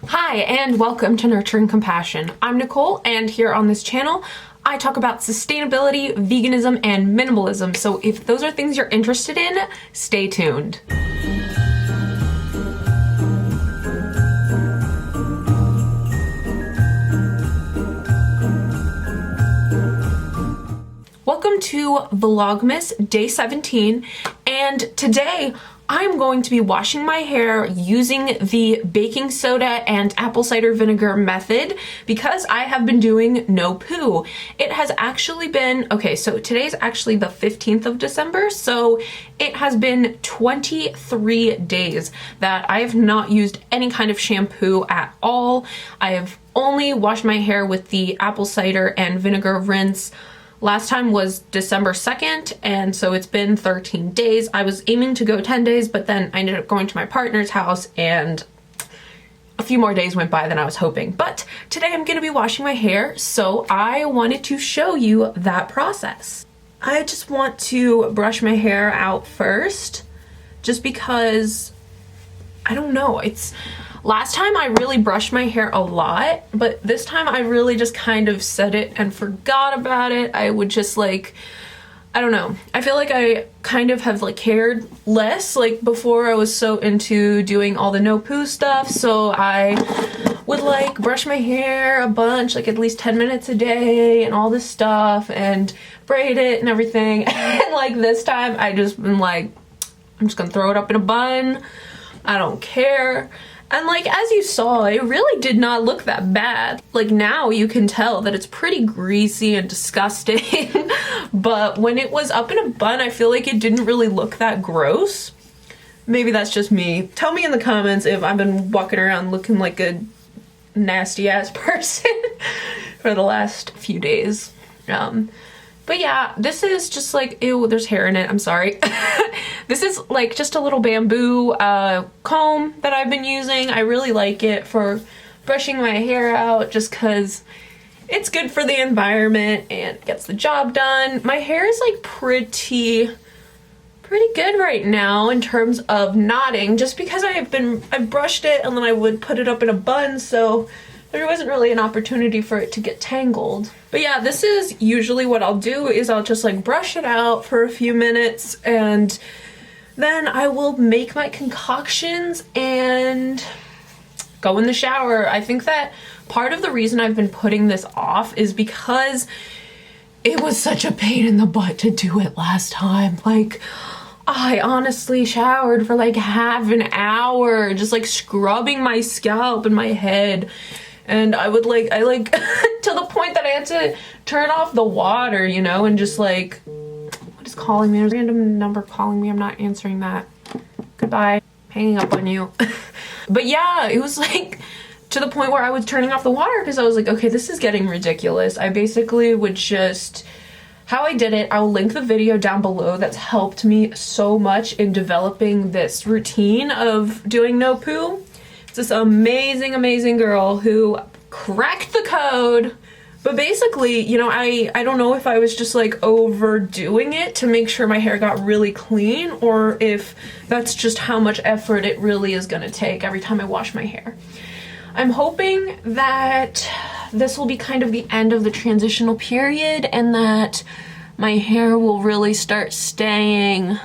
Hi, and welcome to Nurturing Compassion. I'm Nicole, and here on this channel, I talk about sustainability, veganism, and minimalism. So if those are things you're interested in, stay tuned. Welcome to Vlogmas Day 17, and today I'm going to be washing my hair using the baking soda and apple cider vinegar method because I have been doing no poo. It has actually been, okay, so today's actually the 15th of December, so it has been 23 days that I have not used any kind of shampoo at all. I have only washed my hair with the apple cider and vinegar rinse. Last time was December 2nd, and so it's been 13 days. I was aiming to go 10 days, but then I ended up going to my partner's house and a few more days went by than I was hoping. But today I'm gonna be washing my hair, so I wanted to show you that process. I just want to brush my hair out first, just because, I don't know, last time I really brushed my hair a lot, but this time I really just kind of set it and forgot about it. I would just I don't know. I feel like I kind of have cared less. Before I was so into doing all the no poo stuff, so I would brush my hair a bunch, at least 10 minutes a day and all this stuff and braid it and everything. And this time I just been I'm just gonna throw it up in a bun. I don't care. And as you saw, it really did not look that bad. Now you can tell that it's pretty greasy and disgusting. But when it was up in a bun, I feel like it didn't really look that gross. Maybe that's just me. Tell me in the comments if I've been walking around looking like a nasty ass person for the last few days. But yeah, this is just ew, there's hair in it, I'm sorry. This is just a little bamboo comb that I've been using. I really like it for brushing my hair out just because it's good for the environment and gets the job done. My hair is pretty good right now in terms of knotting, just because I brushed it and then I would put it up in a bun, so there wasn't really an opportunity for it to get tangled. But yeah, this is usually what I'll do, is I'll just brush it out for a few minutes and then I will make my concoctions and go in the shower. I think that part of the reason I've been putting this off is because it was such a pain in the butt to do it last time. I honestly showered for half an hour, just scrubbing my scalp and my head. And I would to the point that I had to turn off the water, and just what is calling me? There's a random number calling me. I'm not answering that. Goodbye. Hanging up on you. But yeah, it was to the point where I was turning off the water because I was okay, this is getting ridiculous. I basically would just, how I did it, I'll link the video down below that's helped me so much in developing this routine of doing no poo. This amazing girl who cracked the code. But basically, I don't know if I was just overdoing it to make sure my hair got really clean, or if that's just how much effort it really is gonna take every time I wash my hair. I'm hoping that this will be kind of the end of the transitional period and that my hair will really start staying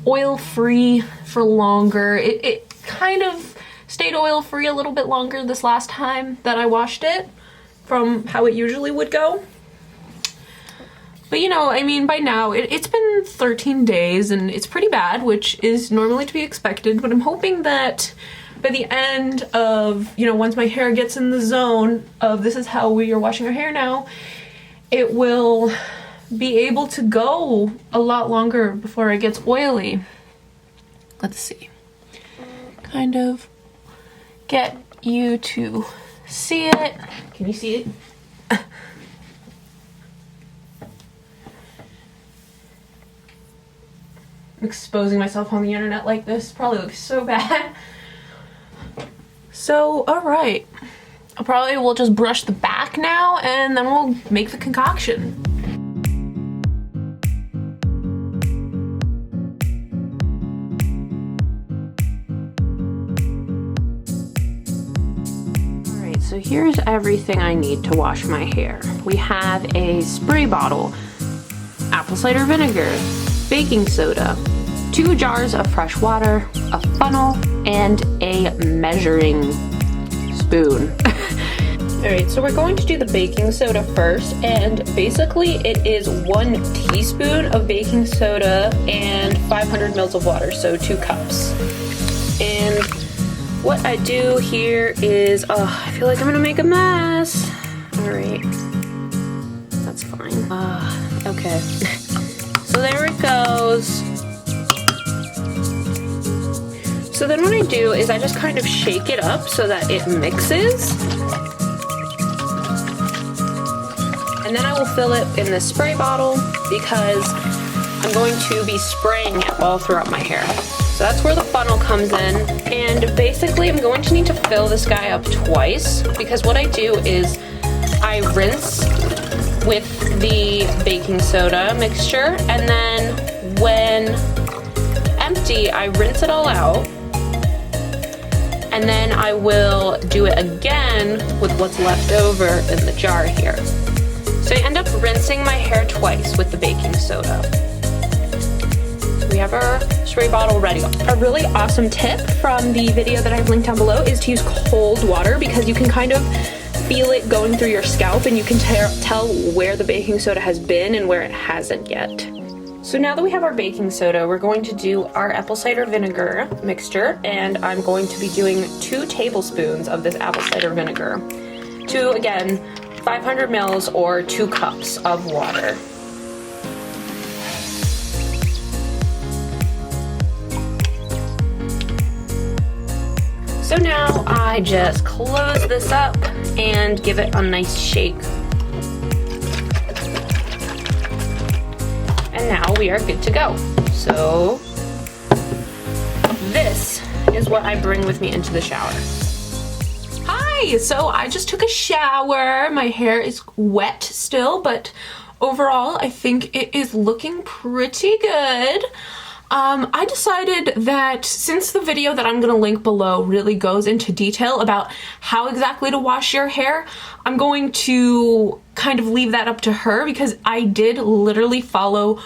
oil-free for longer. It kind of stayed oil-free a little bit longer this last time that I washed it from how it usually would go. But I mean, by now it's been 13 days and it's pretty bad, which is normally to be expected, but I'm hoping that by the end of, once my hair gets in the zone of this is how we are washing our hair now, it will be able to go a lot longer before it gets oily. Let's see. Kind of get you to see it. Can you see it? Exposing myself on the internet like this probably looks so bad. So, alright. I probably will just brush the back now and then we'll make the concoction. So here's everything I need to wash my hair. We have a spray bottle, apple cider vinegar, baking soda, 2 jars of fresh water, a funnel, and a measuring spoon. Alright, so we're going to do the baking soda first, and basically it is 1 teaspoon of baking soda and 500 mils of water, so 2 cups. And what I do here is, I feel like I'm gonna make a mess. Alright, that's fine. Okay, so there it goes. So then what I do is I just kind of shake it up so that it mixes. And then I will fill it in the spray bottle because I'm going to be spraying it all throughout my hair. So that's where the funnel comes in. And basically I'm going to need to fill this guy up twice because what I do is I rinse with the baking soda mixture, and then when empty, I rinse it all out. And then I will do it again with what's left over in the jar here. So I end up rinsing my hair twice with the baking soda. So we have our spray bottle ready. A really awesome tip from the video that I've linked down below is to use cold water because you can kind of feel it going through your scalp and you can tell where the baking soda has been and where it hasn't yet. So now that we have our baking soda, we're going to do our apple cider vinegar mixture, and I'm going to be doing 2 tablespoons of this apple cider vinegar to, again, 500 mils or 2 cups of water. So now I just close this up and give it a nice shake. And now we are good to go. So this is what I bring with me into the shower. Hi, so I just took a shower. My hair is wet still, but overall I think it is looking pretty good. I decided that since the video that I'm gonna link below really goes into detail about how exactly to wash your hair, I'm going to kind of leave that up to her because I did literally follow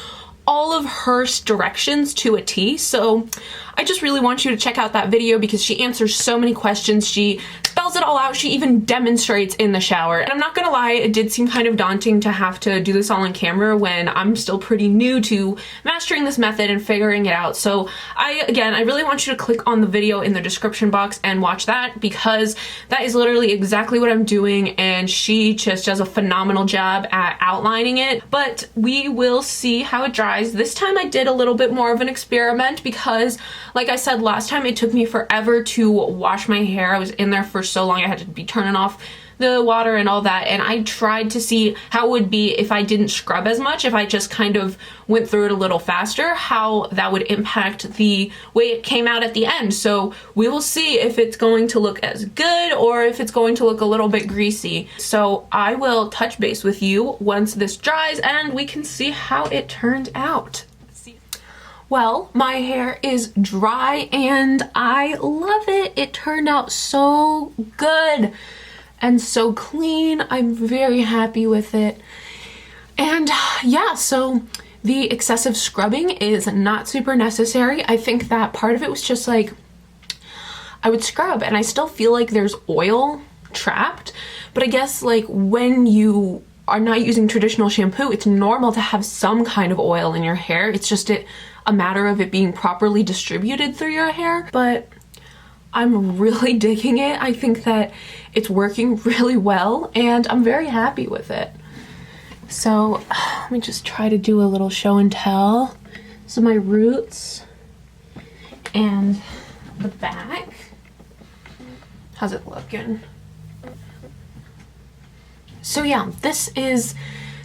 all of her directions to a T. So I just really want you to check out that video because she answers so many questions. She spells it all out. She even demonstrates in the shower. And I'm not gonna lie, it did seem kind of daunting to have to do this all on camera when I'm still pretty new to mastering this method and figuring it out. So I really want you to click on the video in the description box and watch that because that is literally exactly what I'm doing, and she just does a phenomenal job at outlining it. But we will see how it dries. This time I did a little bit more of an experiment because, like I said last time, it took me forever to wash my hair. I was in there for so long, I had to be turning off the water and all that, and I tried to see how it would be if I didn't scrub as much, if I just kind of went through it a little faster, how that would impact the way it came out at the end. So we will see if it's going to look as good or if it's going to look a little bit greasy. So I will touch base with you once this dries and we can see how it turned out. Well, my hair is dry and I love it. It turned out so good and so clean. I'm very happy with it. And yeah, so the excessive scrubbing is not super necessary. I think that part of it was just like, I would scrub and I still feel like there's oil trapped, but I guess like when you are not using traditional shampoo, it's normal to have some kind of oil in your hair. It's just a matter of it being properly distributed through your hair, but I'm really digging it. I think that it's working really well and I'm very happy with it. So let me just try to do a little show and tell. So my roots and the back. How's it looking? So yeah, this is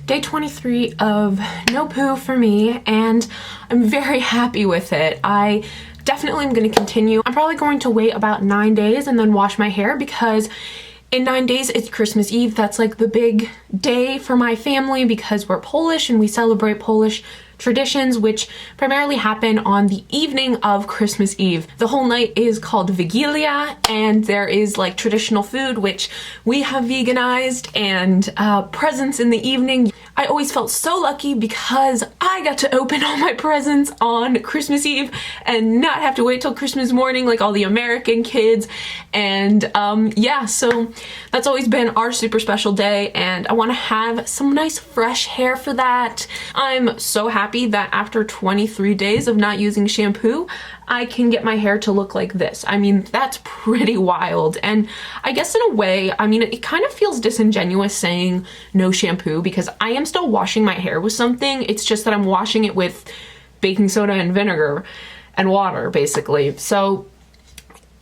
day 23 of no poo for me and I'm very happy with it. I definitely am going to continue. I'm probably going to wait about 9 days and then wash my hair because in 9 days it's Christmas Eve. That's like the big day for my family because we're Polish and we celebrate Polish traditions, which primarily happen on the evening of Christmas Eve. The whole night is called Vigilia, and there is like traditional food, which we have veganized, and presents in the evening. I always felt so lucky because I got to open all my presents on Christmas Eve and not have to wait till Christmas morning like all the American kids. And yeah, so that's always been our super special day, and I want to have some nice fresh hair for that. I'm so happy that after 23 days of not using shampoo, I can get my hair to look like this. I mean, that's pretty wild. And I guess in a way, I mean, it kind of feels disingenuous saying no shampoo because I am still washing my hair with something. It's just that I'm washing it with baking soda and vinegar and water, basically. So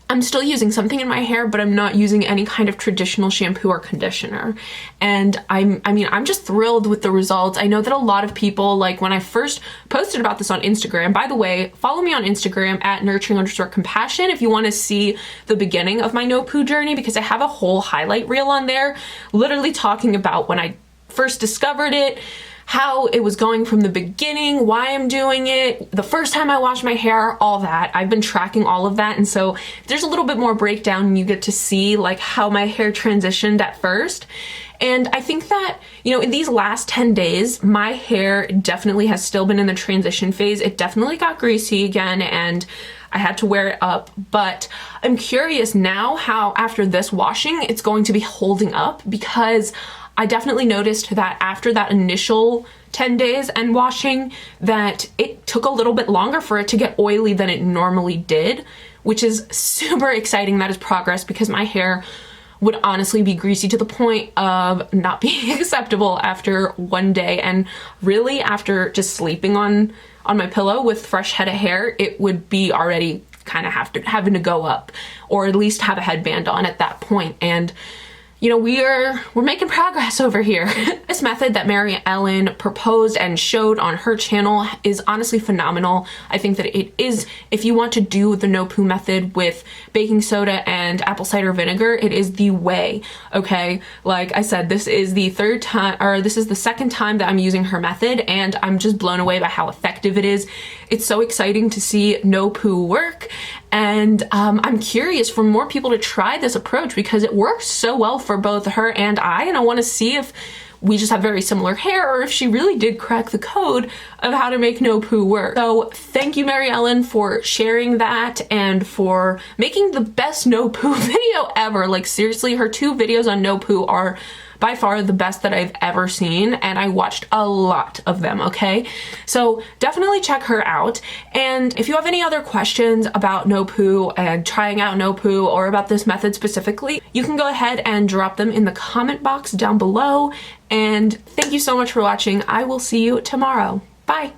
I'm still using something in my hair, but I'm not using any kind of traditional shampoo or conditioner. And I mean, I'm just thrilled with the results. I know that a lot of people, like when I first posted about this on Instagram, by the way, follow me on Instagram at nurturing_compassion if you want to see the beginning of my no poo journey, because I have a whole highlight reel on there, literally talking about when I first discovered it, how it was going from the beginning, why I'm doing it, the first time I washed my hair, all that. I've been tracking all of that, and so there's a little bit more breakdown and you get to see like how my hair transitioned at first. And I think that, you know, in these last 10 days, my hair definitely has still been in the transition phase. It definitely got greasy again, and I had to wear it up, but I'm curious now how after this washing, it's going to be holding up, because I definitely noticed that after that initial 10 days and washing that it took a little bit longer for it to get oily than it normally did, which is super exciting. That is progress, because my hair would honestly be greasy to the point of not being acceptable after one day. And really after just sleeping on my pillow with fresh head of hair, it would be already kind of having to go up, or at least have a headband on at that point. And you know, we're making progress over here. This method that Mary Ellen proposed and showed on her channel is honestly phenomenal. I think that it is, if you want to do the no poo method with baking soda and apple cider vinegar, it is the way, okay? Like I said, this is the second time that I'm using her method, and I'm just blown away by how effective it is. It's so exciting to see no poo work, and I'm curious for more people to try this approach because it works so well for both her and I want to see if we just have very similar hair or if she really did crack the code of how to make no poo work. So thank you, Mary Ellen, for sharing that and for making the best no poo video ever. Like seriously, her 2 videos on no poo are by far the best that I've ever seen, and I watched a lot of them, okay? So definitely check her out. And if you have any other questions about no poo and trying out no poo, or about this method specifically, you can go ahead and drop them in the comment box down below. And thank you so much for watching. I will see you tomorrow. Bye.